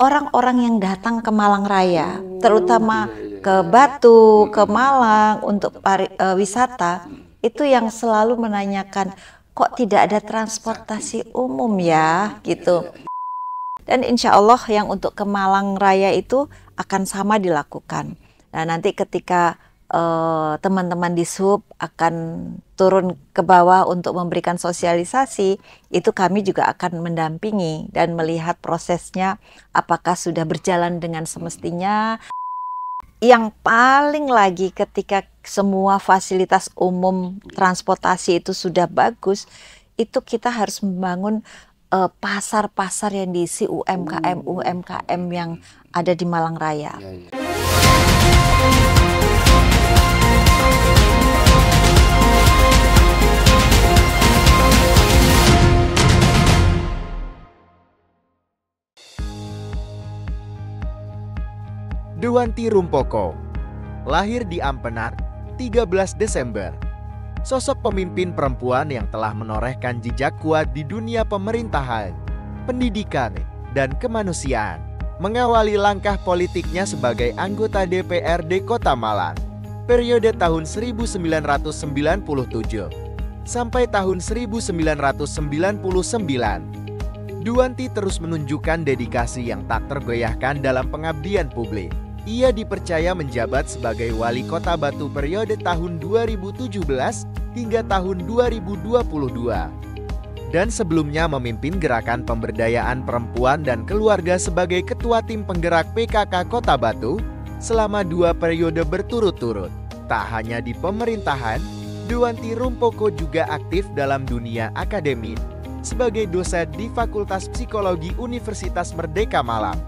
orang-orang yang datang ke Malang Raya, terutama ke Batu, ke Malang untuk wisata, itu yang selalu menanyakan, kok tidak ada transportasi umum ya, gitu. Dan insya Allah yang untuk ke Malang Raya itu akan sama dilakukan. Nah, nanti ketika teman-teman di sub akan turun ke bawah untuk memberikan sosialisasi, itu kami juga akan mendampingi dan melihat prosesnya apakah sudah berjalan dengan semestinya. Yang paling lagi ketika semua fasilitas umum transportasi itu sudah bagus, itu kita harus membangun pasar-pasar yang diisi UMKM yang ada di Malang Raya. Dewanti Rumpoko lahir di Ampenar 13 Desember. Sosok pemimpin perempuan yang telah menorehkan jejak kuat di dunia pemerintahan, pendidikan, dan kemanusiaan. Mengawali langkah politiknya sebagai anggota DPRD Kota Malang periode tahun 1997 sampai tahun 1999. Dewanti terus menunjukkan dedikasi yang tak tergoyahkan dalam pengabdian publik. Ia dipercaya menjabat sebagai wali kota Batu periode tahun 2017 hingga tahun 2022. Dan sebelumnya memimpin gerakan pemberdayaan perempuan dan keluarga sebagai ketua tim penggerak PKK Kota Batu selama 2 periode berturut-turut. Tak hanya di pemerintahan, Dewanti Rumpoko juga aktif dalam dunia akademik sebagai dosen di Fakultas Psikologi Universitas Merdeka Malang.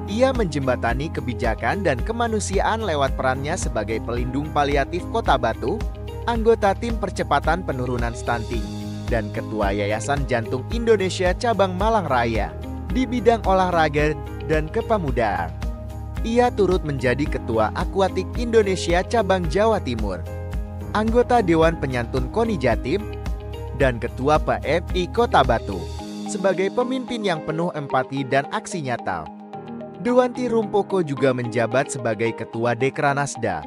Ia menjembatani kebijakan dan kemanusiaan lewat perannya sebagai pelindung paliatif Kota Batu, anggota tim percepatan penurunan stunting, dan ketua Yayasan Jantung Indonesia Cabang Malang Raya di bidang olahraga dan kepemudaan. Ia turut menjadi ketua Akuatik Indonesia Cabang Jawa Timur, anggota Dewan Penyantun KONI Jatim, dan ketua PMI Kota Batu. Sebagai pemimpin yang penuh empati dan aksi nyata, Dewanti Rumpoko juga menjabat sebagai Ketua Dekranasda,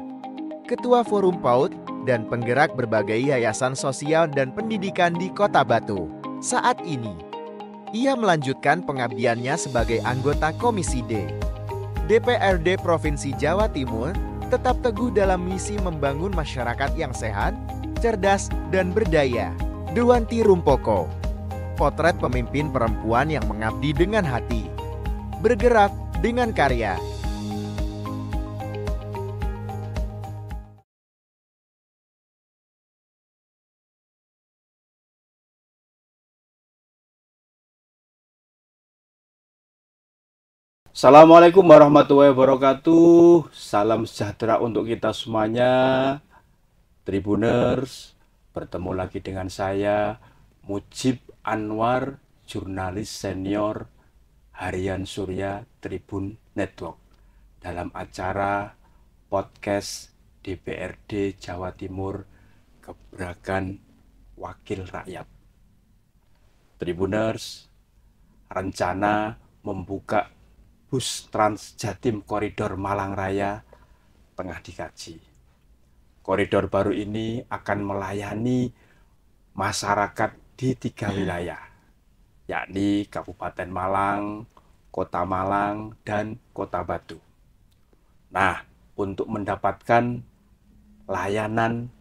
Ketua Forum PAUD, dan penggerak berbagai yayasan sosial dan pendidikan di Kota Batu. Saat ini, ia melanjutkan pengabdiannya sebagai anggota Komisi D, DPRD Provinsi Jawa Timur, tetap teguh dalam misi membangun masyarakat yang sehat, cerdas, dan berdaya. Dewanti Rumpoko, potret pemimpin perempuan yang mengabdi dengan hati, bergerak dengan karya. Assalamualaikum warahmatullahi wabarakatuh. Salam sejahtera untuk kita semuanya. Tribuners, bertemu lagi dengan saya Mujib Anwar, jurnalis senior Harian Surya Tribun Network, dalam acara podcast DPRD Jawa Timur Gebrakan Wakil Rakyat. Tribuners, rencana membuka bus Trans Jatim Koridor Malang Raya tengah dikaji. Koridor baru ini akan melayani masyarakat di 3 wilayah, yakni Kabupaten Malang, Kota Malang, dan Kota Batu. Nah, untuk mendapatkan layanan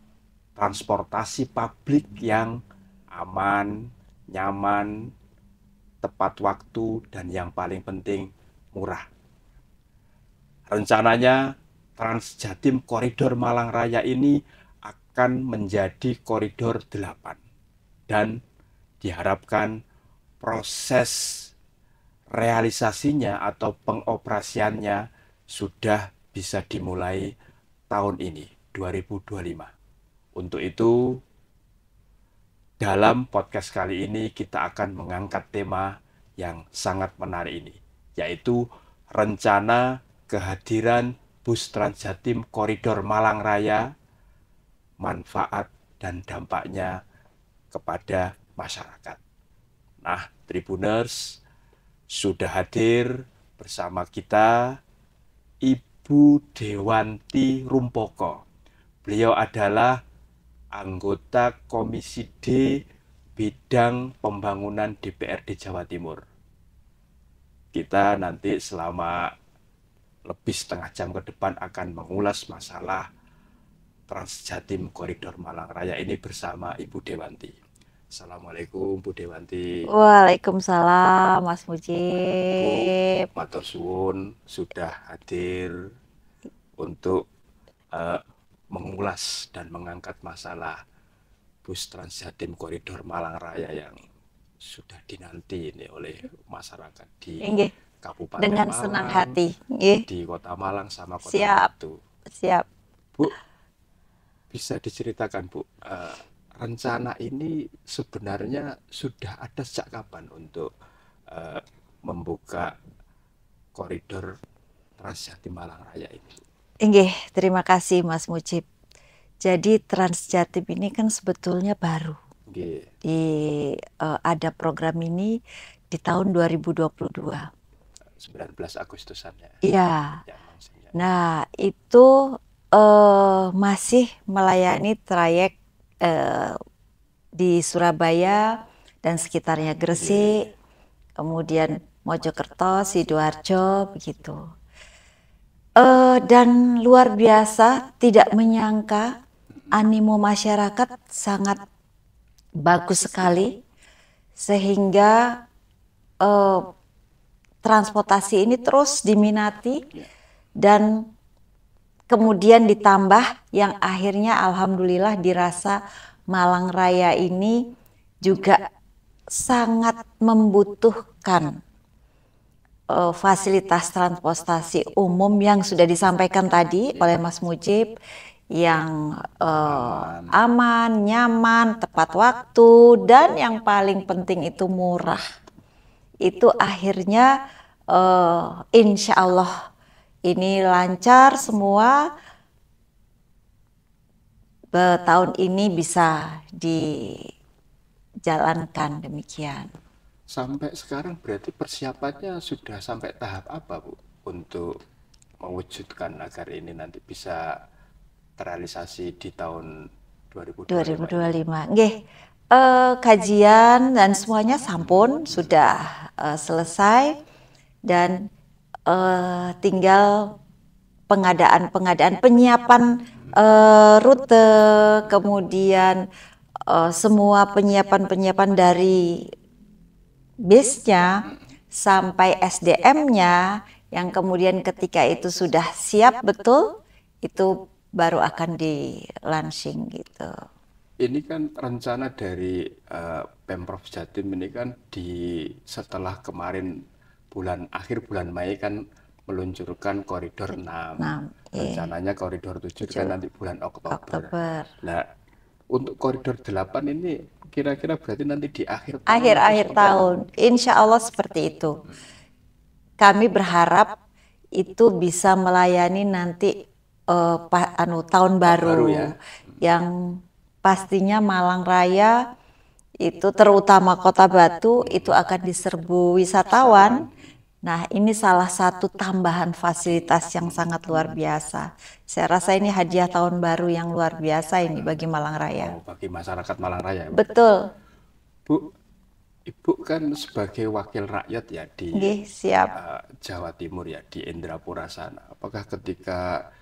transportasi publik yang aman, nyaman, tepat waktu, dan yang paling penting murah. Rencananya Trans Jatim Koridor Malang Raya ini akan menjadi koridor 8 dan diharapkan proses realisasinya atau pengoperasiannya sudah bisa dimulai tahun ini, 2025. Untuk itu, dalam podcast kali ini kita akan mengangkat tema yang sangat menarik ini, yaitu rencana kehadiran bus Trans Jatim Koridor Malang Raya, manfaat dan dampaknya kepada masyarakat. Nah, Tribuners, sudah hadir bersama kita Ibu Dewanti Rumpoko. Beliau adalah anggota Komisi D Bidang Pembangunan DPRD Jawa Timur. Kita nanti selama lebih setengah jam ke depan akan mengulas masalah Transjatim Koridor Malang Raya ini bersama Ibu Dewanti. Assalamualaikum Bu Dewanti. Waalaikumsalam Mas Bu, Mujib. matur suwun sudah hadir untuk mengulas dan mengangkat masalah bus Transjatim Koridor Malang Raya yang sudah dinanti ini oleh masyarakat di Nggih, Kabupaten dengan Malang, senang hati. Nggih, di Kota Malang sama Kota siap, Batu. siap. Bu, bisa diceritakan Bu, rencana ini sebenarnya sudah ada sejak kapan untuk membuka koridor Transjatim Malang Raya ini? Nggih, terima kasih Mas Mujib. Jadi Transjatim ini kan sebetulnya baru. Nggih. Ada program ini di tahun 2022. 19 Agustusan ya. Iya. Ya, maksudnya. Nah, itu masih melayani trayek di Surabaya dan sekitarnya, Gresik, kemudian Mojokerto, Sidoarjo, begitu. Dan luar biasa, tidak menyangka animo masyarakat sangat bagus sekali, sehingga transportasi ini terus diminati dan kemudian ditambah yang akhirnya alhamdulillah dirasa Malang Raya ini juga sangat membutuhkan fasilitas transportasi umum yang sudah disampaikan tadi oleh Mas Mujib, yang aman, nyaman, tepat waktu, dan yang paling penting itu murah. Itu akhirnya insya Allah ini lancar semua. Tahun ini bisa dijalankan demikian. Sampai sekarang berarti persiapannya sudah sampai tahap apa Bu untuk mewujudkan agar ini nanti bisa terrealisasi di tahun 2025? Nggih, kajian dan semuanya sampun sudah selesai dan tinggal pengadaan penyiapan rute, kemudian semua penyiapan dari bisnya sampai SDM-nya, yang kemudian ketika itu sudah siap betul, itu baru akan di launching gitu. Ini kan rencana dari Pemprov Jatim ini kan setelah kemarin akhir bulan Mei kan meluncurkan koridor 6. Rencananya koridor 7 kan nanti bulan Oktober. Nah, untuk koridor 8 ini kira-kira berarti nanti di akhir tahun. Insya Allah seperti itu. Kami berharap itu bisa melayani nanti tahun baru ya. Yang pastinya Malang Raya itu terutama Kota Batu itu akan diserbu wisatawan. Nah, ini salah satu tambahan fasilitas yang sangat luar biasa. Saya rasa ini hadiah tahun baru yang luar biasa ini bagi Malang Raya. Bagi masyarakat Malang Raya. Betul. Bu, Ibu kan sebagai wakil rakyat ya di Jawa Timur ya, di Indrapura sana. Apakah ketika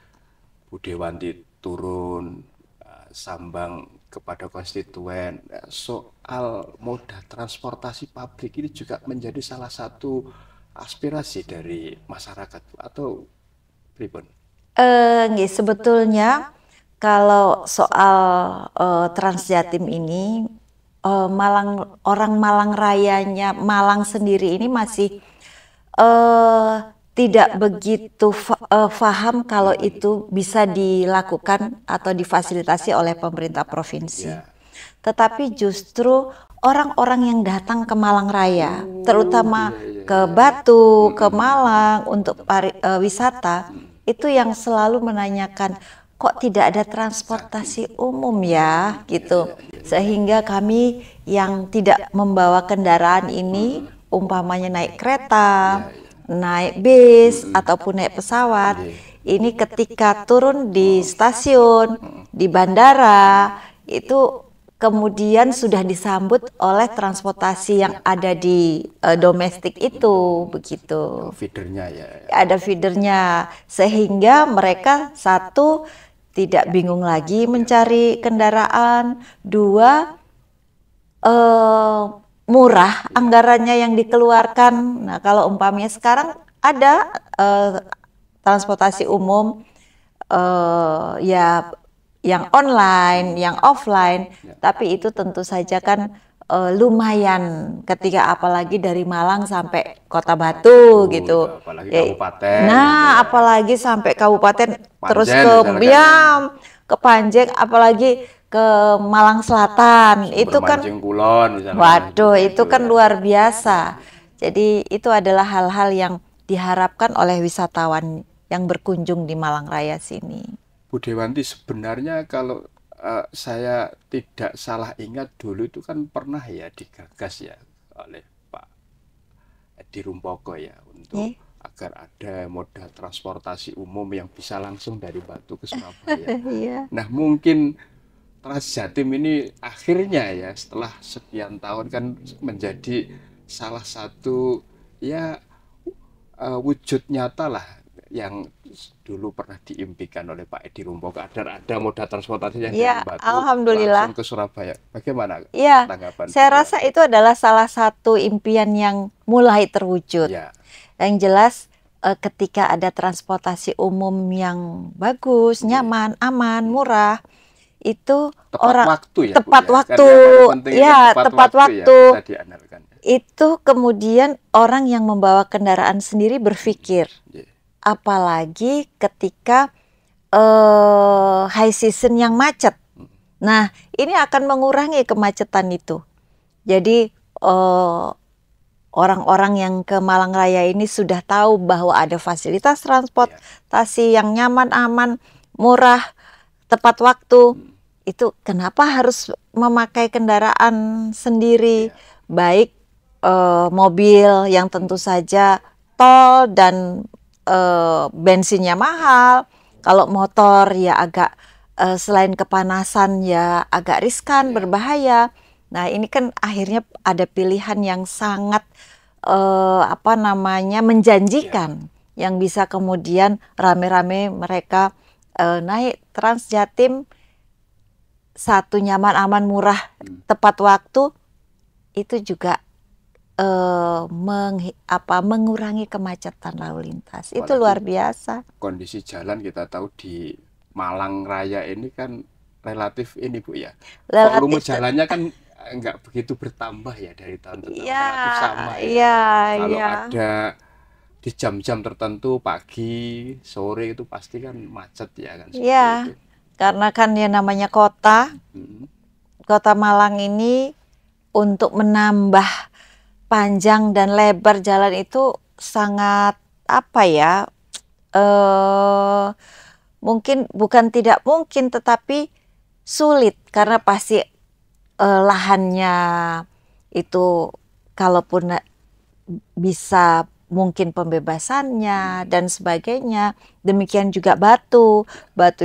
Bu Dewanti turun sambang kepada konstituen soal moda transportasi publik ini juga menjadi salah satu aspirasi dari masyarakat atau pripun? Sebetulnya kalau soal Transjatim ini orang Malang Rayanya, Malang sendiri ini masih tidak begitu paham kalau itu bisa dilakukan atau difasilitasi oleh pemerintah provinsi. Tetapi justru orang-orang yang datang ke Malang Raya, terutama ke Batu, ke Malang untuk wisata, itu yang selalu menanyakan, kok tidak ada transportasi umum ya, gitu. Sehingga kami yang tidak membawa kendaraan ini, umpamanya naik kereta, naik bis ataupun naik pesawat, ini ketika turun di stasiun, di bandara, itu kemudian sudah disambut oleh transportasi yang ada di domestik itu, begitu. Feedernya ya. Ada feedernya, sehingga mereka satu tidak bingung lagi mencari kendaraan, dua murah anggarannya yang dikeluarkan. Nah, kalau umpamanya sekarang ada transportasi umum ya yang online, yang offline, tapi itu tentu saja kan lumayan ketika apalagi dari Malang sampai Kota Batu gitu. Apalagi kabupaten. Nah, apalagi sampai kabupaten Panjen, terus ke Panjang, apalagi ke Malang Selatan, itu kan Kulon, waduh, itu kan luar biasa. Jadi itu adalah hal-hal yang diharapkan oleh wisatawan yang berkunjung di Malang Raya sini. Bu Dewanti, sebenarnya kalau saya tidak salah ingat dulu itu kan pernah ya digagas ya oleh Pak Edi Rumpoko ya untuk agar ada moda transportasi umum yang bisa langsung dari Batu ke Surabaya. Nah, mungkin Trans Jatim ini akhirnya ya setelah sekian tahun kan menjadi salah satu ya wujud nyata lah yang dulu pernah diimpikan oleh Pak Edi Rumpoko, agar ada moda transportasi yang dari Batu alhamdulillah langsung ke Surabaya. Bagaimana tanggapan? Saya rasa itu adalah salah satu impian yang mulai terwujud. Yang jelas ketika ada transportasi umum yang bagus, nyaman, aman, murah, itu tepat waktu. Itu kemudian orang yang membawa kendaraan sendiri berpikir, apalagi ketika high season yang macet. Nah, ini akan mengurangi kemacetan itu. Jadi orang-orang yang ke Malang Raya ini sudah tahu bahwa ada fasilitas transportasi yang nyaman, aman, murah, tepat waktu. Itu kenapa harus memakai kendaraan sendiri, baik mobil yang tentu saja tol dan bensinnya mahal. Kalau motor ya agak selain kepanasan ya agak riskan, berbahaya. Nah, ini kan akhirnya ada pilihan yang sangat menjanjikan, yang bisa kemudian rame-rame mereka naik Trans Jatim. Satu, nyaman, aman, murah, tepat waktu, itu juga mengurangi kemacetan lalu lintas. Apalagi itu luar biasa. Kondisi jalan kita tahu di Malang Raya ini kan relatif ini Bu ya. Volume jalannya kan nggak begitu bertambah ya dari tahun ke tahun, relatif sama ya. Kalau ada di jam-jam tertentu pagi, sore itu pasti kan macet ya kan. Itu. Karena kan ya namanya kota Malang ini untuk menambah panjang dan lebar jalan itu sangat mungkin bukan tidak mungkin, tetapi sulit karena pasti lahannya itu kalaupun bisa mungkin pembebasannya dan sebagainya. Demikian juga Batu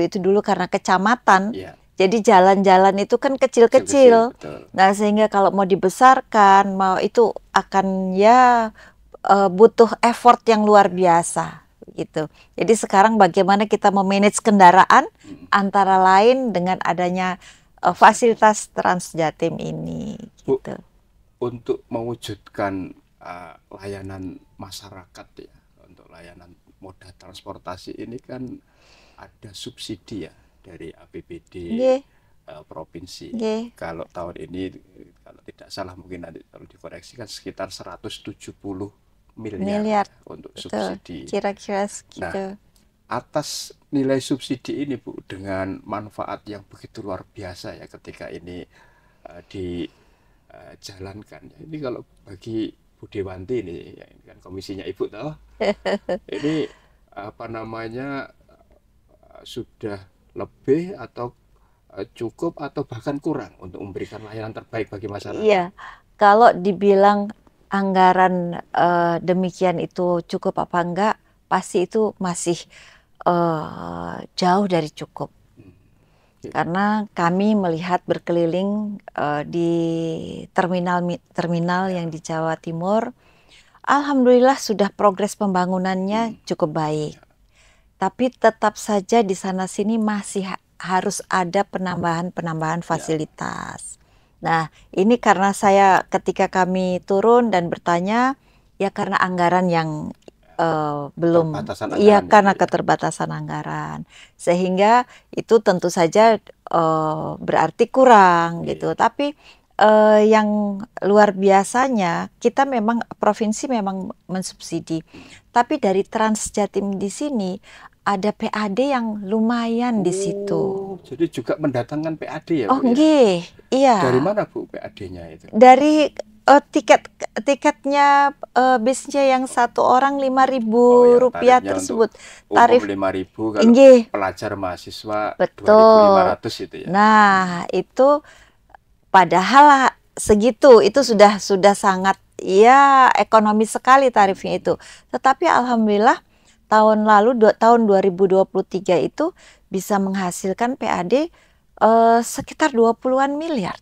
itu dulu karena kecamatan, jadi jalan-jalan itu kan kecil-kecil. Nah, sehingga kalau mau dibesarkan, mau itu akan butuh effort yang luar biasa gitu. Jadi sekarang bagaimana kita memanage kendaraan antara lain dengan adanya fasilitas Trans Jatim ini gitu. Bu, untuk mewujudkan layanan masyarakat ya, untuk layanan moda transportasi ini kan ada subsidi ya dari APBD provinsi. Kalau tahun ini kalau tidak salah mungkin nanti kalau dikoreksi kan sekitar 170 miliar untuk subsidi. Kira-kira segitu. Nah, atas nilai subsidi ini Bu, dengan manfaat yang begitu luar biasa ya ketika ini dijalankan. Ini kalau bagi Bu Dewanti ini kan komisinya Ibu tahu. Ini sudah lebih atau cukup atau bahkan kurang untuk memberikan layanan terbaik bagi masyarakat? Iya, kalau dibilang anggaran demikian itu cukup apa enggak, pasti itu masih jauh dari cukup. Karena kami melihat berkeliling di terminal yang di Jawa Timur, alhamdulillah sudah progres pembangunannya cukup baik. Tapi tetap saja di sana-sini masih harus ada penambahan fasilitas. Nah, ini karena saya ketika kami turun dan bertanya, ya karena anggaran yang belum, iya karena keterbatasan anggaran, sehingga itu tentu saja berarti kurang gitu. Tapi yang luar biasanya kita memang provinsi memang mensubsidi, tapi dari Trans Jatim di sini ada PAD yang lumayan di situ. Jadi juga mendatangkan PAD ya, Bu? Oh, ya? Iya. Dari mana Bu PAD-nya itu? Dari tiketnya bisnya yang satu orang Rp5.000 tersebut. Tarif Rp5.000 kalau pelajar mahasiswa Rp2.500 itu ya. Nah, itu padahal segitu itu sudah sangat ya ekonomi sekali tarifnya itu. Tetapi alhamdulillah tahun lalu tahun 2023 itu bisa menghasilkan PAD sekitar 20-an miliar.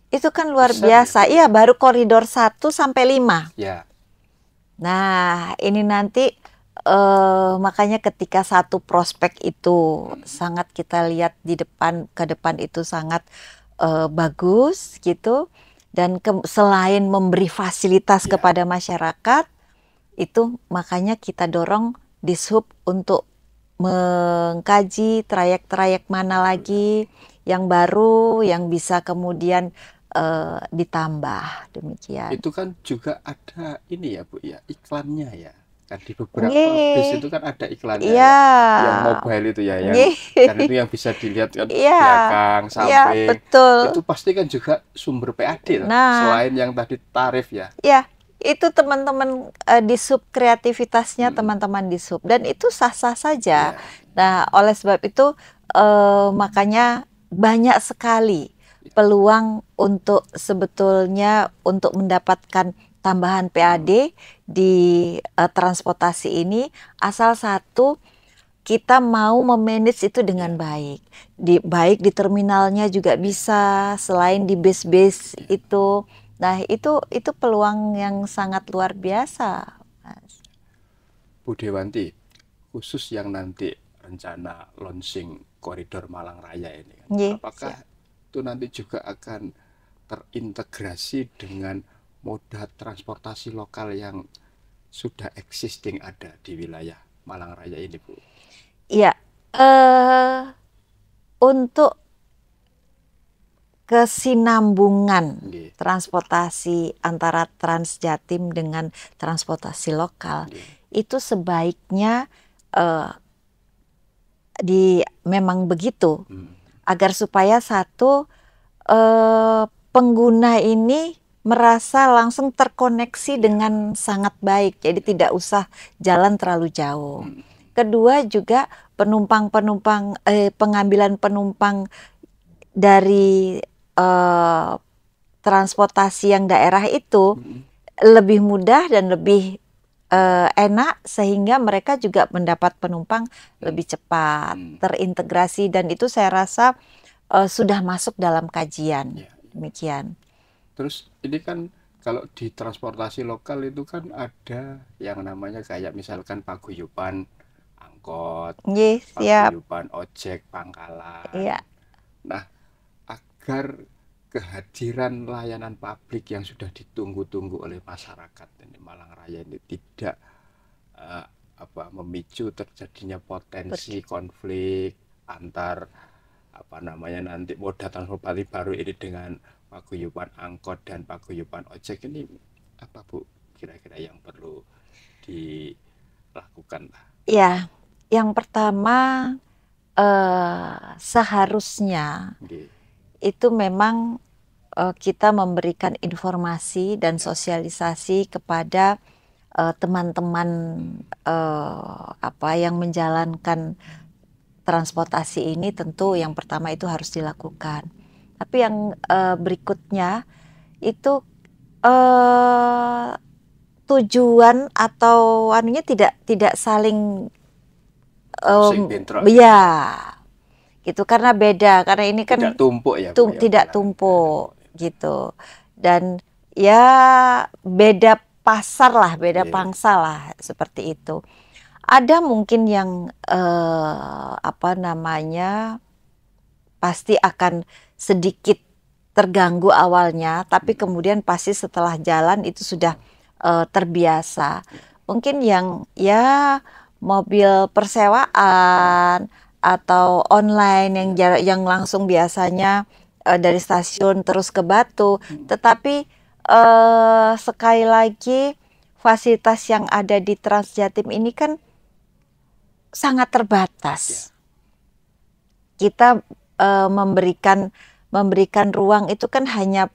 Itu kan luar biasa. Iya, baru koridor 1 sampai 5. Ya. Nah, ini nanti makanya ketika satu prospek itu sangat kita lihat ke depan itu sangat bagus gitu, dan selain memberi fasilitas kepada masyarakat, itu makanya kita dorong Dishub untuk mengkaji trayek-trayek mana lagi yang baru yang bisa kemudian ditambah, demikian. Itu kan juga ada ini ya Bu ya, iklannya ya. Kan di beberapa bis itu kan ada iklannya yang mobile itu ya, dan itu yang bisa dilihat kan belakang, samping. Betul. Itu pasti kan juga sumber PAD selain yang tadi tarif ya. Iya, itu teman-teman Dishub, kreativitasnya teman-teman Dishub, dan itu sah-sah saja. Nah, oleh sebab itu makanya banyak sekali peluang untuk sebetulnya untuk mendapatkan tambahan PAD di transportasi ini, asal satu kita mau memanage itu dengan baik. Baik di terminalnya juga bisa, selain di base-base itu. Nah, itu peluang yang sangat luar biasa, Mas. Bu Dewanti, khusus yang nanti rencana launching koridor Malang Raya ini, apakah itu nanti juga akan terintegrasi dengan moda transportasi lokal yang sudah existing ada di wilayah Malang Raya ini, Bu? Iya, untuk kesinambungan transportasi antara Trans Jatim dengan transportasi lokal itu sebaiknya memang begitu, agar supaya satu pengguna ini merasa langsung terkoneksi dengan sangat baik, jadi tidak usah jalan terlalu jauh. Kedua juga pengambilan penumpang dari transportasi yang daerah itu lebih mudah dan lebih enak, sehingga mereka juga mendapat penumpang lebih cepat, terintegrasi, dan itu saya rasa sudah masuk dalam kajian. Demikian. Terus ini kan kalau di transportasi lokal itu kan ada yang namanya kayak misalkan paguyuban angkot, paguyuban ojek pangkalan. Nah, agar kehadiran layanan publik yang sudah ditunggu-tunggu oleh masyarakat ini Malang Raya ini tidak memicu terjadinya potensi konflik antar nanti moda transportasi baru ini dengan paguyuban angkot dan paguyuban ojek, ini apa Bu kira-kira yang perlu dilakukan? Ya, yang pertama seharusnya itu memang kita memberikan informasi dan sosialisasi kepada teman-teman yang menjalankan transportasi ini. Tentu yang pertama itu harus dilakukan. Tapi yang berikutnya itu tujuan atau anunya tidak saling bentrok ya gitu, karena beda, karena ini kan tidak tumpuk ya, tidak tumpuk gitu, dan ya beda pasar lah, beda pangsa lah, seperti itu. Ada mungkin yang apa namanya, pasti akan sedikit terganggu awalnya, tapi kemudian pasti setelah jalan itu sudah terbiasa. Mungkin yang ya mobil persewaan atau online yang langsung biasanya dari stasiun terus ke Batu, tetapi sekali lagi fasilitas yang ada di Transjatim ini kan sangat terbatas. Kita memberikan ruang itu kan hanya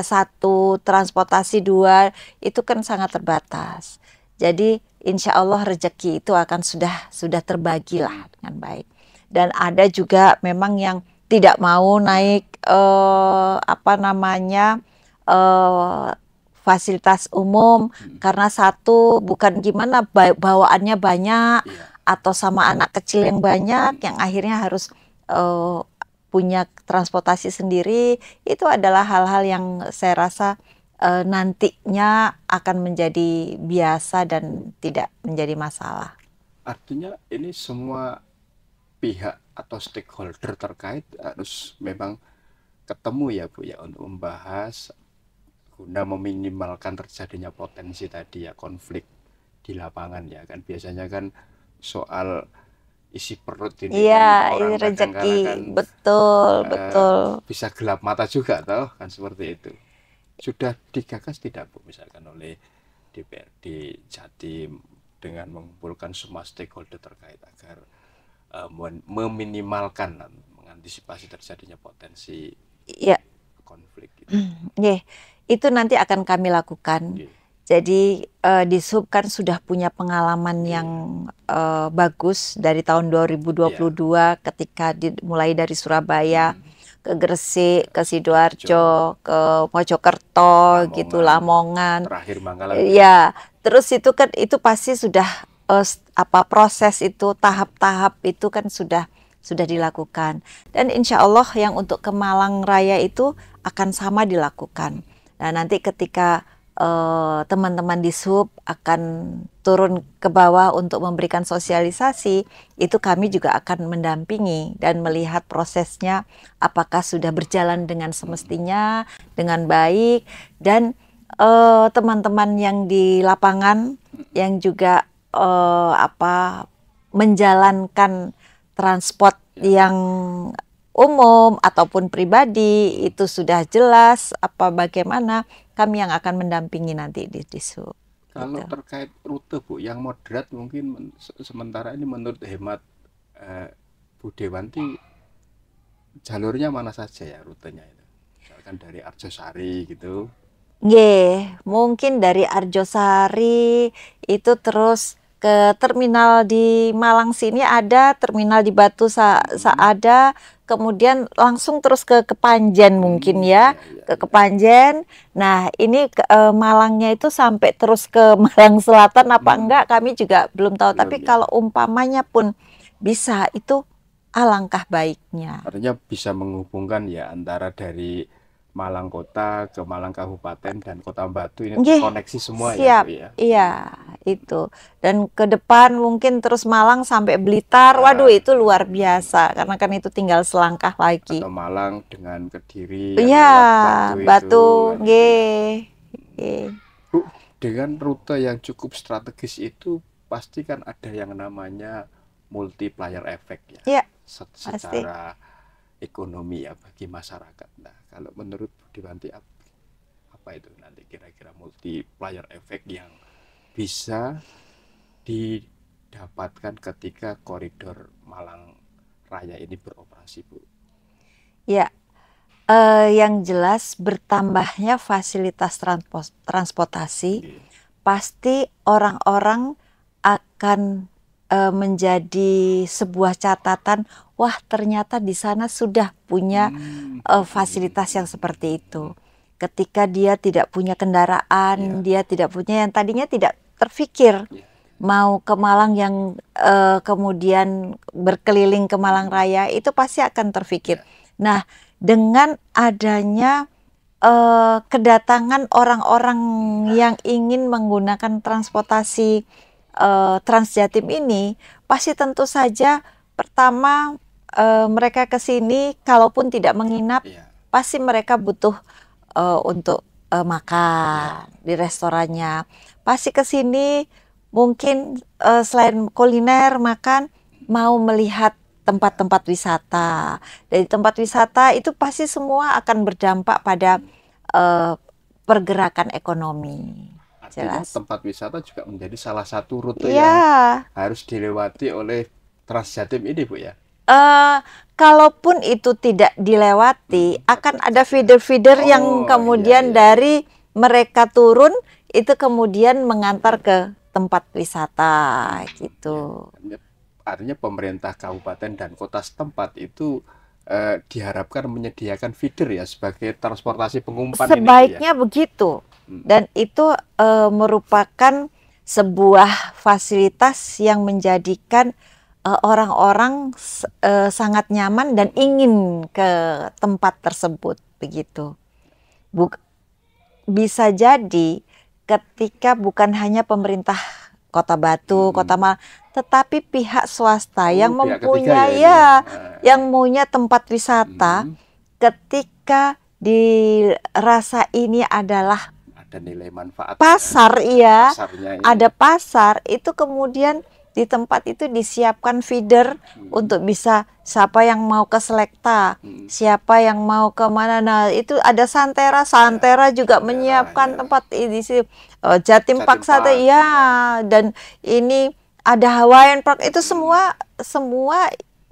satu, transportasi dua, itu kan sangat terbatas. Jadi insya Allah rezeki itu akan sudah terbagi lah dengan baik. Dan ada juga memang yang tidak mau naik apa namanya fasilitas umum karena satu, bukan gimana, bawaannya banyak atau sama anak kecil yang banyak yang akhirnya harus punya transportasi sendiri. Itu adalah hal-hal yang saya rasa nantinya akan menjadi biasa dan tidak menjadi masalah. Artinya ini semua pihak atau stakeholder terkait harus memang ketemu ya Bu ya, untuk membahas guna meminimalkan terjadinya potensi tadi ya, konflik di lapangan ya kan. Biasanya kan soal isi perut ini kan, orang rezeki kan, betul bisa gelap mata juga toh kan, seperti itu. Sudah digagas tidak Bu misalkan oleh DPRD Jatim dengan mengumpulkan semua stakeholder terkait agar meminimalkan, mengantisipasi terjadinya potensi konflik gitu. Itu nanti akan kami lakukan. Jadi di Sub kan sudah punya pengalaman yang bagus dari tahun 2022 ketika mulai dari Surabaya ke Gresik, ke Sidoarjo, ke Mojokerto, gitu, Lamongan. Terakhir Bangkalan. Ya, terus itu kan itu pasti sudah proses itu, tahap-tahap itu kan sudah dilakukan. Dan insya Allah yang untuk ke Malang Raya itu akan sama dilakukan. Nah, nanti ketika teman-teman di Sub akan turun ke bawah untuk memberikan sosialisasi, itu kami juga akan mendampingi dan melihat prosesnya apakah sudah berjalan dengan semestinya, dengan baik, dan teman-teman yang di lapangan yang juga menjalankan transport yang umum ataupun pribadi itu sudah jelas bagaimana, kami yang akan mendampingi nanti di Sub. Kalau terkait rute Bu yang moderat, mungkin sementara ini menurut hemat Bu Dewanti, jalurnya mana saja ya rutenya itu? Misalkan dari Arjosari gitu. Mungkin dari Arjosari itu terus ke terminal di Malang sini ada, terminal di Batu ada, kemudian langsung terus ke Kepanjen mungkin ya, ke Kepanjen. Nah ini Malangnya itu sampai terus ke Malang Selatan apa enggak kami juga belum tahu, tapi kalau umpamanya pun bisa, itu alangkah baiknya. Artinya bisa menghubungkan ya antara dari Malang Kota ke Malang Kabupaten dan Kota Batu ini terkoneksi semua. Siap, ya Bu ya? Iya, itu. Dan ke depan mungkin terus Malang sampai Blitar, waduh itu luar biasa, karena kan itu tinggal selangkah lagi. Atau Malang dengan Kediri, Batu, Bu, dengan rute yang cukup strategis itu pasti kan ada yang namanya multiplier effect ya, secara ekonomi ya bagi masyarakat. Nah, kalau menurut Bu Dewanti apa itu nanti kira-kira multiplier effect yang bisa didapatkan ketika koridor Malang Raya ini beroperasi, Bu? Ya, yang jelas bertambahnya fasilitas transportasi, pasti orang-orang akan menjadi sebuah catatan, wah ternyata di sana sudah punya fasilitas yang seperti itu. ketika dia tidak punya kendaraan, dia tidak punya, yang tadinya tidak terfikir mau ke Malang, yang kemudian berkeliling ke Malang Raya, itu pasti akan terfikir. Nah, dengan adanya kedatangan orang-orang yang ingin menggunakan transportasi Transjatim ini, pasti tentu saja pertama mereka ke sini, kalaupun tidak menginap, pasti mereka butuh untuk makan di restorannya. Pasti ke sini mungkin selain kuliner, makan, mau melihat tempat-tempat wisata. Dari tempat wisata itu pasti semua akan berdampak pada pergerakan ekonomi. Artinya tempat wisata juga menjadi salah satu rute ya, yang harus dilewati oleh Transjatim ini, Bu, ya? Kalaupun itu tidak dilewati, akan ada feeder-feeder yang kemudian dari mereka turun, itu kemudian mengantar ke tempat wisata, gitu. Artinya pemerintah kabupaten dan kota setempat itu diharapkan menyediakan feeder ya sebagai transportasi pengumpan. Sebaiknya ini, ya? Begitu. Dan itu merupakan sebuah fasilitas yang menjadikan orang-orang sangat nyaman dan ingin ke tempat tersebut, begitu. Bisa jadi ketika bukan hanya pemerintah Kota Batu, Kota Malang, tetapi pihak swasta yang mempunyai yang punya tempat wisata, ketika dirasa ini adalah ada nilai manfaat pasar, ada pasar, itu kemudian di tempat itu disiapkan feeder untuk bisa siapa yang mau ke Selekta, siapa yang mau ke mana. Nah, itu ada Santera juga menyiapkan tempat di sini. Jatim Park Sate, dan ini ada Hawaiian Park, itu semua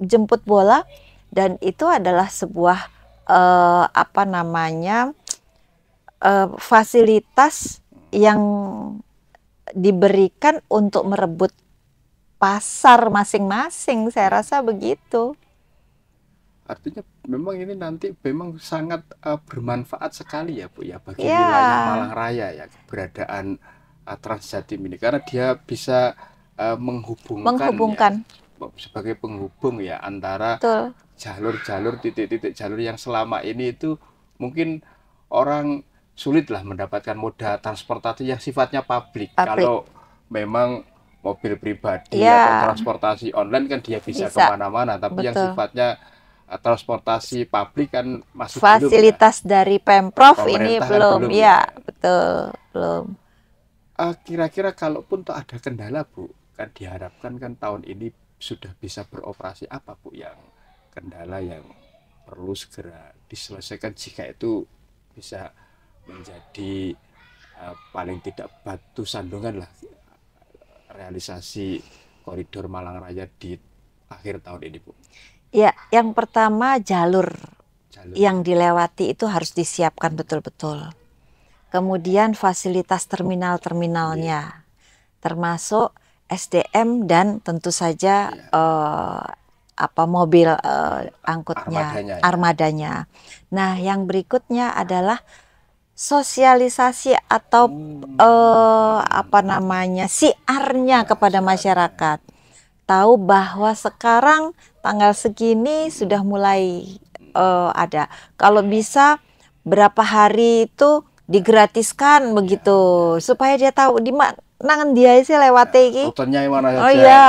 jemput bola, dan itu adalah sebuah fasilitas yang diberikan untuk merebut pasar masing-masing, saya rasa begitu. Artinya memang ini nanti memang sangat bermanfaat sekali ya, Bu, ya, bagi wilayah Malang Raya ya, keberadaan Transjatim ini, karena dia bisa menghubungkan ya, sebagai penghubung ya antara jalur-jalur, titik-titik jalur yang selama ini itu mungkin orang sulitlah mendapatkan moda transportasi yang sifatnya publik. Kalau memang mobil pribadi atau transportasi online kan dia bisa kemana-mana, tapi yang sifatnya transportasi publik kan masih fasilitas belum, dari Pemprov ini belum, belum. Kira-kira kalaupun ada kendala, Bu, kan diharapkan kan tahun ini sudah bisa beroperasi, apa, Bu, yang kendala yang perlu segera diselesaikan jika itu bisa menjadi paling tidak batu sandungan lah realisasi koridor Malang Raya di akhir tahun ini, Bu? Ya, yang pertama jalur yang dilewati itu harus disiapkan betul-betul. Kemudian fasilitas terminal-terminalnya, termasuk SDM dan tentu saja mobil angkutnya, armadanya. Nah, yang berikutnya adalah sosialisasi atau siarnya kepada masyarakat. Tahu bahwa sekarang tanggal segini sudah mulai ada. Kalau bisa berapa hari itu digratiskan begitu, supaya dia tahu di mana dia sih lewat iki. Rutenya mana saja. Oh iya,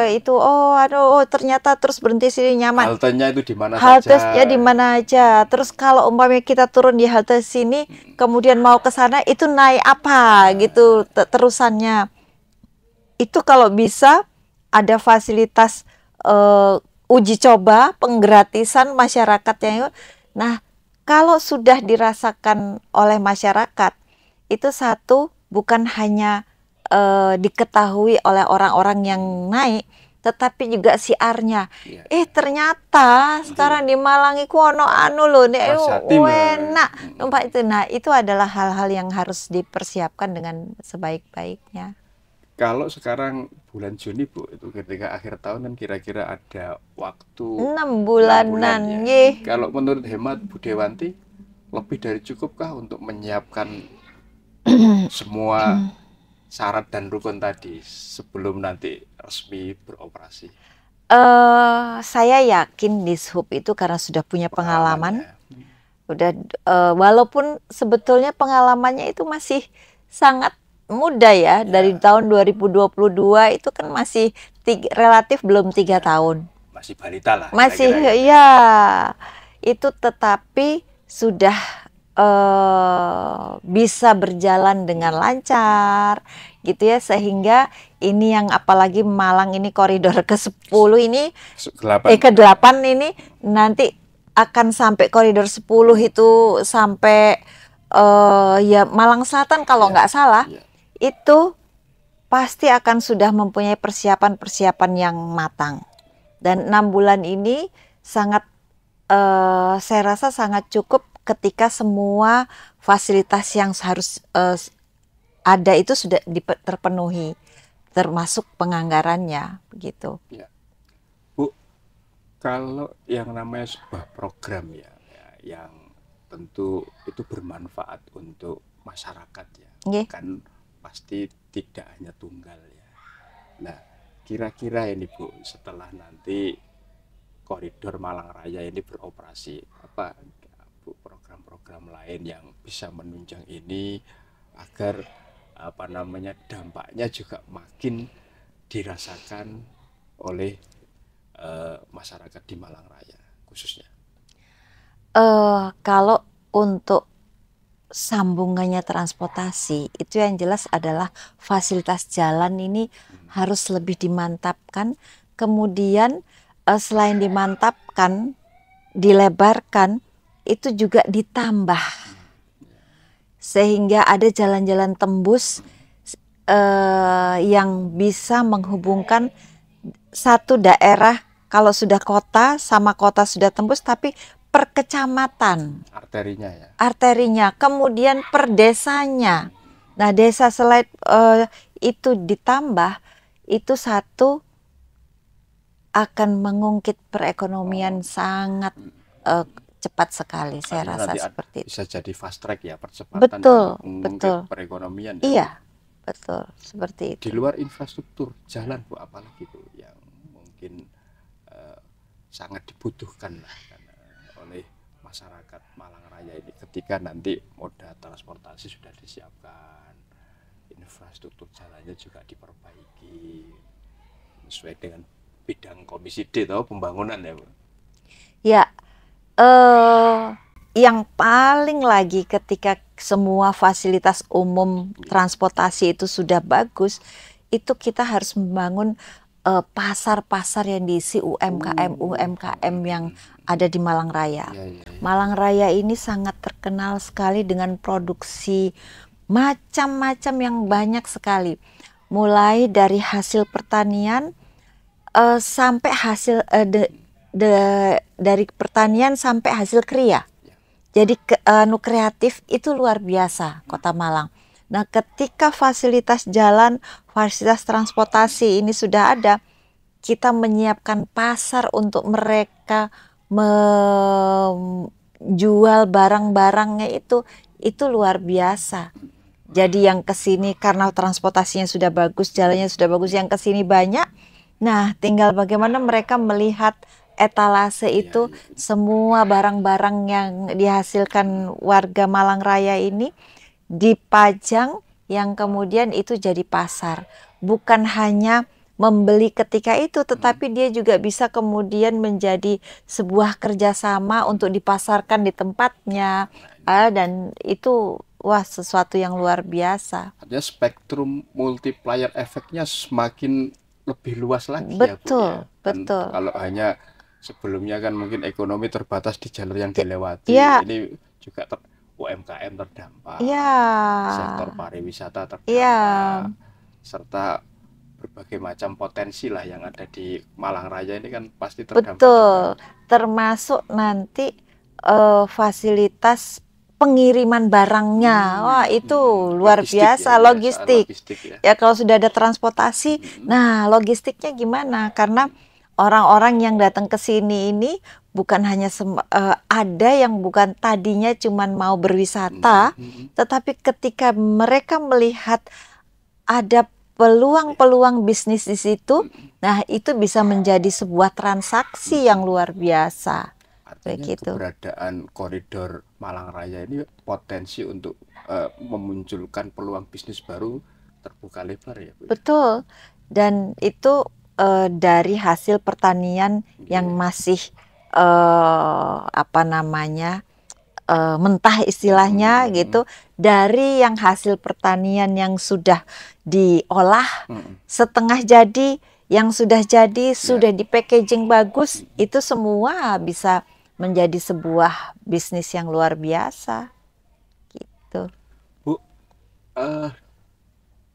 itu ternyata terus berhenti sini nyaman. Haltenya itu di mana saja. Haltenya di mana aja. Terus kalau umpamanya kita turun di halte sini, kemudian mau ke sana itu naik apa gitu terusannya. Itu kalau bisa ada fasilitas uji coba penggratisan masyarakatnya. Nah, kalau sudah dirasakan oleh masyarakat, itu satu bukan hanya diketahui oleh orang-orang yang naik, tetapi juga siarnya. Ternyata sekarang di Malang iku ono lho, enak tempat itu. Nah, itu adalah hal-hal yang harus dipersiapkan dengan sebaik-baiknya. Kalau sekarang bulan Juni, Bu, itu ketika akhir tahun kan kira-kira ada waktu 6 bulanan. Ya. Kalau menurut hemat Bu Dewanti, lebih dari cukupkah untuk menyiapkan semua syarat dan rukun tadi sebelum nanti resmi beroperasi? Saya yakin Dishub itu karena sudah punya pengalaman. Ya. Walaupun sebetulnya pengalamannya itu masih sangat muda ya, dari tahun 2022 itu kan masih relatif belum 3 tahun. Masih balita lah. Masih ya, itu tetapi sudah bisa berjalan dengan lancar gitu ya, sehingga ini yang apalagi Malang ini koridor ke-10 ini ke-8 ini nanti akan sampai koridor 10 itu sampai ya Malang Selatan kalau nggak salah, itu pasti akan sudah mempunyai persiapan-persiapan yang matang. Dan 6 bulan ini sangat saya rasa sangat cukup ketika semua fasilitas yang harus ada itu sudah terpenuhi, termasuk penganggarannya begitu. Ya. Bu, kalau yang namanya sebuah program ya yang tentu itu bermanfaat untuk masyarakat ya, kan pasti tidak hanya tunggal ya. Nah, kira-kira ini Bu, setelah nanti koridor Malang Raya ini beroperasi, apa Bu program-program lain yang bisa menunjang ini agar apa namanya dampaknya juga makin dirasakan oleh masyarakat di Malang Raya khususnya? Kalau untuk sambungannya transportasi itu yang jelas adalah fasilitas jalan ini harus lebih dimantapkan. Kemudian selain dimantapkan, dilebarkan, itu juga ditambah sehingga ada jalan-jalan tembus yang bisa menghubungkan satu daerah, kalau sudah kota sama kota sudah tembus, tapi per kecamatan, arterinya, kemudian per desanya. Nah, desa selain itu ditambah, itu satu akan mengungkit perekonomian sangat cepat sekali. Saya rasa seperti itu. Bisa jadi fast track ya, percepatan. Betul. Perekonomian. Iya, betul, seperti itu. Di luar infrastruktur jalan Bu, apalagi Bu yang mungkin sangat dibutuhkan lah oleh masyarakat Malang Raya ini ketika nanti moda transportasi sudah disiapkan, infrastruktur jalannya juga diperbaiki sesuai dengan bidang Komisi D atau pembangunan ya Bu? Ya, yang paling lagi ketika semua fasilitas umum transportasi itu sudah bagus, itu kita harus membangun pasar-pasar yang diisi UMKM yang ada di Malang Raya. Malang Raya ini sangat terkenal sekali dengan produksi macam-macam yang banyak sekali, mulai dari hasil pertanian sampai hasil dari pertanian sampai hasil kriya. Jadi kreatif itu luar biasa Kota Malang. Nah, ketika fasilitas jalan, fasilitas transportasi ini sudah ada, kita menyiapkan pasar untuk mereka menjual barang-barangnya itu luar biasa. Jadi yang kesini karena transportasinya sudah bagus, jalannya sudah bagus, yang kesini banyak. Nah, tinggal bagaimana mereka melihat etalase itu, semua barang-barang yang dihasilkan warga Malang Raya ini dipajang, yang kemudian itu jadi pasar. Bukan hanya membeli ketika itu, tetapi dia juga bisa kemudian menjadi sebuah kerjasama untuk dipasarkan di tempatnya, dan itu sesuatu yang luar biasa. Artinya spektrum multiplier efeknya semakin lebih luas lagi. Betul, ya Bu, ya. Betul. Kalau hanya sebelumnya kan mungkin ekonomi terbatas di jalur yang dilewati, ini juga UMKM terdampak, sektor pariwisata terdampak, serta berbagai macam potensi lah yang ada di Malang Raya ini kan pasti terdampak. Betul, juga. Termasuk nanti fasilitas pengiriman barangnya, itu luar biasa, logistik. Ya kalau sudah ada transportasi, nah logistiknya gimana? Karena orang-orang yang datang ke sini ini bukan hanya ada yang bukan tadinya cuman mau berwisata, tetapi ketika mereka melihat ada peluang-peluang bisnis di situ, nah itu bisa menjadi sebuah transaksi yang luar biasa. Artinya begitu. Keberadaan koridor Malang Raya ini potensi untuk memunculkan peluang bisnis baru terbuka lebar ya, Bu? Betul, dan itu dari hasil pertanian yang masih mentah istilahnya gitu, dari yang hasil pertanian yang sudah diolah setengah jadi, yang sudah jadi sudah di packaging bagus, itu semua bisa menjadi sebuah bisnis yang luar biasa gitu. Bu,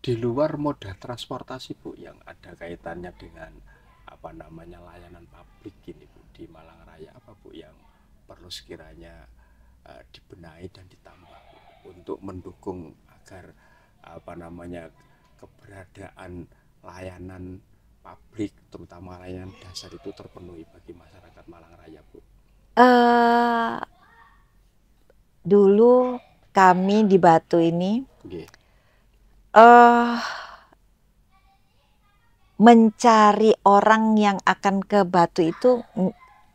di luar moda transportasi, Bu, yang ada kaitannya dengan layanan publik ini, Bu, di Malang Raya, apa, Bu, yang perlu sekiranya dibenahi dan ditambah, Bu, untuk mendukung agar keberadaan layanan publik, terutama layanan dasar itu terpenuhi bagi masyarakat Malang Raya, Bu? Dulu kami di Batu ini mencari orang yang akan ke Batu itu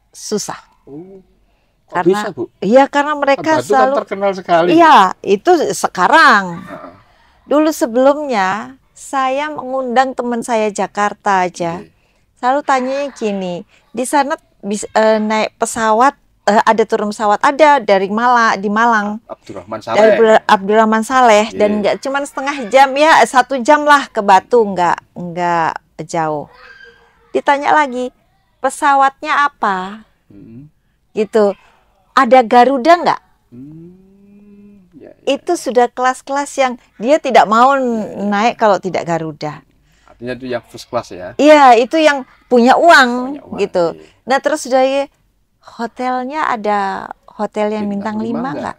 susah. Karena bisa, Bu? Iya, karena mereka Batu selalu kan terkenal sekali. Iya, itu sekarang. Dulu sebelumnya saya mengundang teman saya Jakarta aja. Selalu tanyanya gini, di sana naik pesawat, ada turun pesawat, ada dari di Malang. Abdurrahman Saleh. Dari Abdurrahman Saleh, dan nggak cuma setengah jam, ya 1 jam lah ke Batu, nggak jauh. Ditanya lagi, pesawatnya apa? Gitu. Ada Garuda nggak? Itu sudah kelas-kelas yang dia tidak mau naik kalau tidak Garuda. Artinya itu yang first class ya? Iya, itu yang punya uang gitu. Nah, terus sudah hotelnya, ada hotel yang bintang 5 nggak?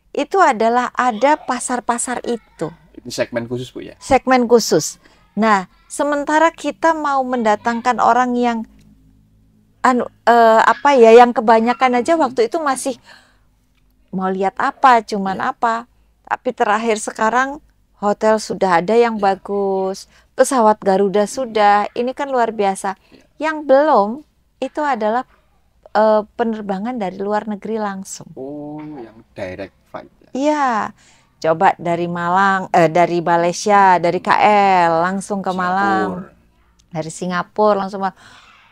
Itu adalah ada pasar-pasar itu. Ini segmen khusus, Bu, ya? Segmen khusus. Nah, sementara kita mau mendatangkan orang yang yang kebanyakan aja waktu itu masih mau lihat apa, cuman apa. Tapi terakhir sekarang hotel sudah ada yang bagus, pesawat Garuda sudah, ini kan luar biasa. Yang belum itu adalah penerbangan dari luar negeri langsung. Oh, yang direct flight. Iya, coba dari Malang, dari Malaysia, dari KL langsung ke Malang, dari Singapura langsung.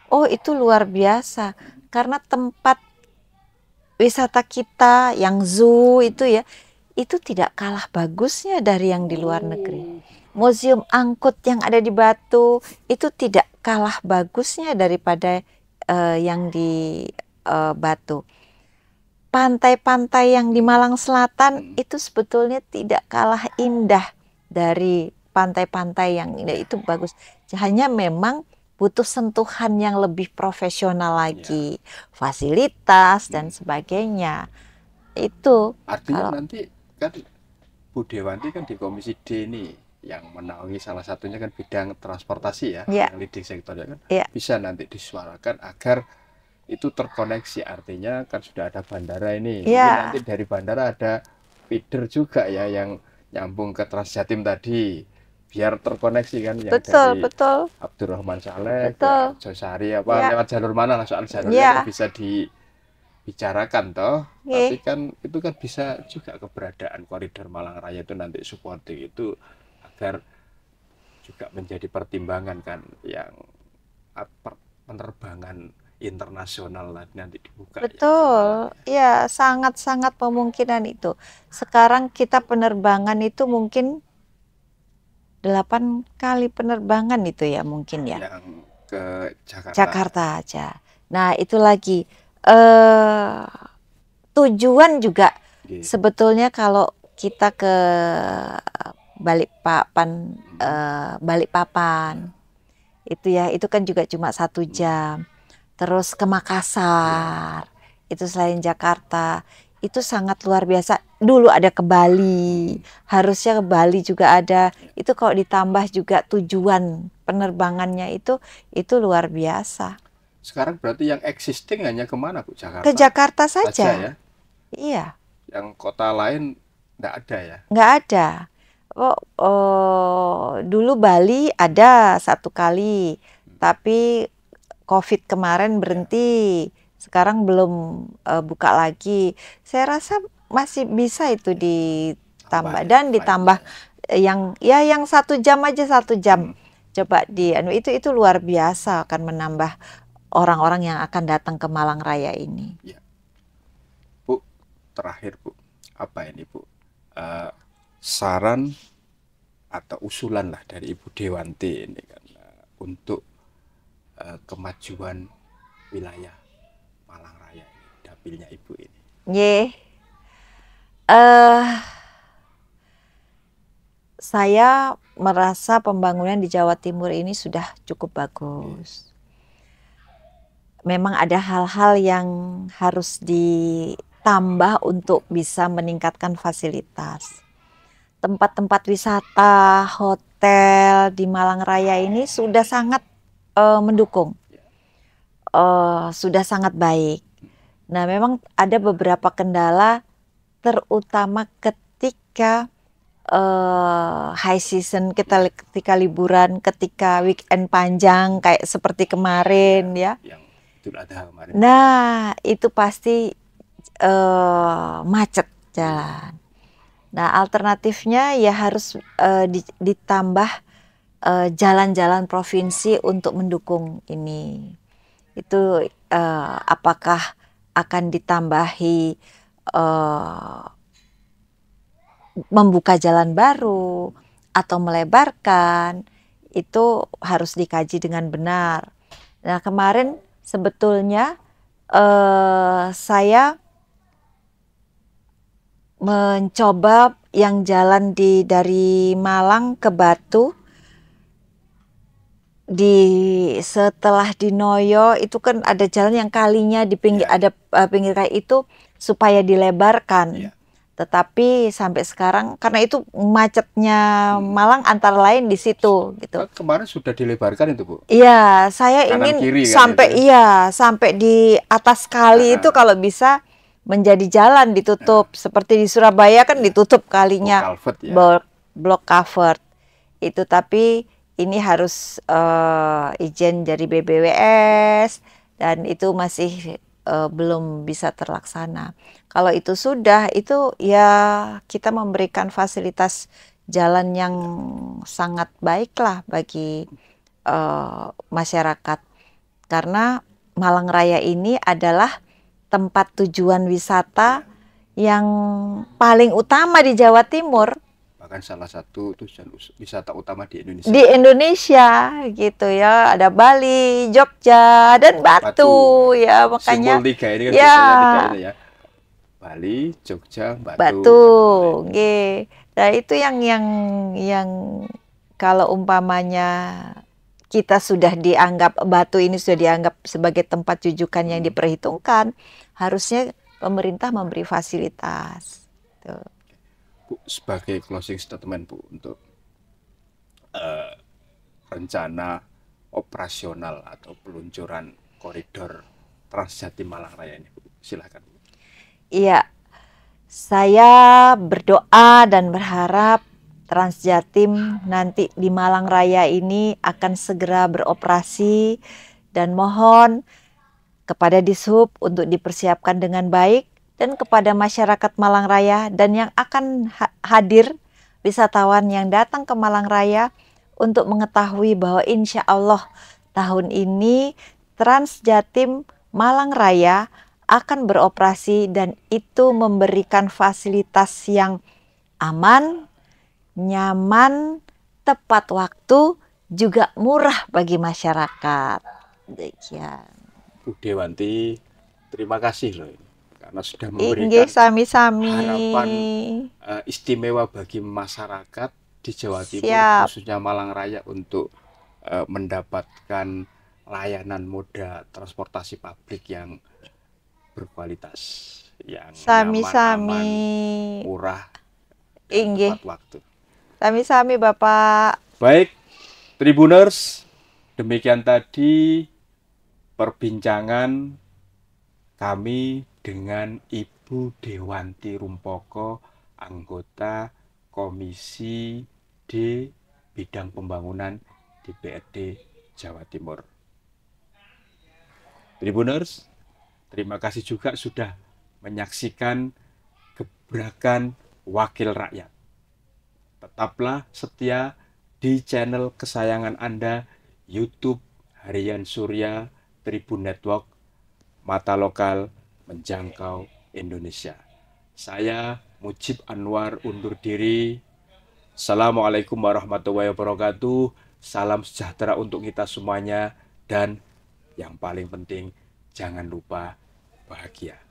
Oh, itu luar biasa, karena tempat wisata kita yang zoo itu ya, itu tidak kalah bagusnya dari yang di luar negeri. Museum angkut yang ada di Batu itu tidak kalah bagusnya daripada yang di Batu. Pantai-pantai yang di Malang Selatan itu sebetulnya tidak kalah indah dari pantai-pantai yang indah, itu bagus. Hanya memang butuh sentuhan yang lebih profesional lagi, fasilitas dan sebagainya. Itu artinya nanti kan Bu Dewanti kan di Komisi D ini yang menaungi salah satunya kan bidang transportasi ya, yang leading sektornya kan, bisa nanti disuarakan agar itu terkoneksi. Artinya kan sudah ada bandara ini, mungkin nanti dari bandara ada feeder juga ya yang nyambung ke Transjatim tadi, biar terkoneksi kan, yang dari Abdurrahman Saleh ke Josari lewat jalur mana lah, soal jalurnya kan bisa dibicarakan toh. Tapi kan itu kan bisa juga keberadaan koridor Malang Raya itu nanti supporting itu agar juga menjadi pertimbangan kan, yang penerbangan internasional nanti dibuka. Betul, ya sangat-sangat memungkinkan itu. Sekarang kita penerbangan itu mungkin 8 kali penerbangan itu ya mungkin ya. Yang ke Jakarta. Jakarta aja. Nah itu lagi tujuan juga sebetulnya kalau kita ke Balikpapan itu ya, itu kan juga cuma 1 jam. Terus ke Makassar, itu selain Jakarta, itu sangat luar biasa. Dulu ada ke Bali, harusnya ke Bali juga ada. Itu kalau ditambah juga tujuan penerbangannya itu luar biasa. sekarang berarti yang existing hanya kemana Bu? Jakarta? Ke Jakarta saja. Ya? Iya. Yang kota lain nggak ada ya? Nggak ada. Dulu Bali ada 1 kali, tapi COVID kemarin berhenti. Sekarang belum buka lagi. Saya rasa masih bisa itu ditambah dan ditambah yang 1 jam aja 1 jam. Coba itu luar biasa akan menambah orang-orang yang akan datang ke Malang Raya ini. Ya. Bu, terakhir Bu, apa ini Bu? Saran atau usulan lah dari Ibu Dewanti ini kan untuk kemajuan wilayah Malang Raya ini, dapilnya Ibu ini. Saya merasa pembangunan di Jawa Timur ini sudah cukup bagus. Memang ada hal-hal yang harus ditambah untuk bisa meningkatkan fasilitas. Tempat-tempat wisata, hotel di Malang Raya ini sudah sangat mendukung, sudah sangat baik. Nah, memang ada beberapa kendala, terutama ketika high season, ketika liburan, ketika weekend panjang kayak seperti kemarin ya. Nah, itu pasti macet jalan. Nah, alternatifnya ya harus ditambah jalan-jalan provinsi untuk mendukung ini. Itu apakah akan ditambahi membuka jalan baru atau melebarkan, itu harus dikaji dengan benar. Nah, kemarin sebetulnya saya mencoba yang jalan dari Malang ke Batu, setelah di Noyo itu kan ada jalan yang kalinya di pinggir ada pinggir kali itu supaya dilebarkan. Tetapi sampai sekarang karena itu macetnya Malang antara lain di situ gitu. Kemarin sudah dilebarkan itu Bu? Iya, saya ingin sampai sampai di atas kali itu kalau bisa menjadi jalan ditutup seperti di Surabaya kan ditutup kalinya block covered itu, tapi ini harus izin dari BBWS dan itu masih belum bisa terlaksana. Kalau itu sudah, itu ya kita memberikan fasilitas jalan yang sangat baik lah bagi masyarakat. Karena Malang Raya ini adalah tempat tujuan wisata yang paling utama di Jawa Timur. Bahkan salah satu tujuan wisata utama di Indonesia. Di Indonesia gitu ya, ada Bali, Jogja, dan Batu ya, makanya. Simbol 3 ini kan biasanya 3 ini ya. Bali, Jogja, Batu. Nah, itu yang kalau umpamanya kita sudah dianggap Batu ini sudah dianggap sebagai tempat rujukan yang diperhitungkan, harusnya pemerintah memberi fasilitas. Tuh. Bu, sebagai closing statement Bu untuk rencana operasional atau peluncuran koridor Transjatim Malang Raya ini Bu, silakan Bu. Iya, saya berdoa dan berharap Transjatim nanti di Malang Raya ini akan segera beroperasi dan mohon kepada Dishub untuk dipersiapkan dengan baik dan kepada masyarakat Malang Raya dan yang akan hadir wisatawan yang datang ke Malang Raya untuk mengetahui bahwa insya Allah tahun ini Transjatim Malang Raya akan beroperasi dan itu memberikan fasilitas yang aman, nyaman, tepat waktu, juga murah bagi masyarakat. Demikian. Bu Dewanti, terima kasih loh karena sudah memberikan harapan istimewa bagi masyarakat di Jawa Timur, khususnya Malang Raya untuk mendapatkan layanan moda transportasi publik yang berkualitas, yang aman, murah, dan tepat waktu. Sami-sami Bapak. Baik, Tribuners, demikian tadi perbincangan kami dengan Ibu Dewanti Rumpoko, anggota Komisi D Bidang Pembangunan DPRD Jawa Timur. Tribuners, terima kasih juga sudah menyaksikan Gebrakan Wakil Rakyat. Tetaplah setia di channel kesayangan Anda, YouTube Harian Surya Tribun Network, mata lokal menjangkau Indonesia. Saya Mujib Anwar undur diri. Assalamualaikum warahmatullahi wabarakatuh. Salam sejahtera untuk kita semuanya. Dan yang paling penting, jangan lupa bahagia.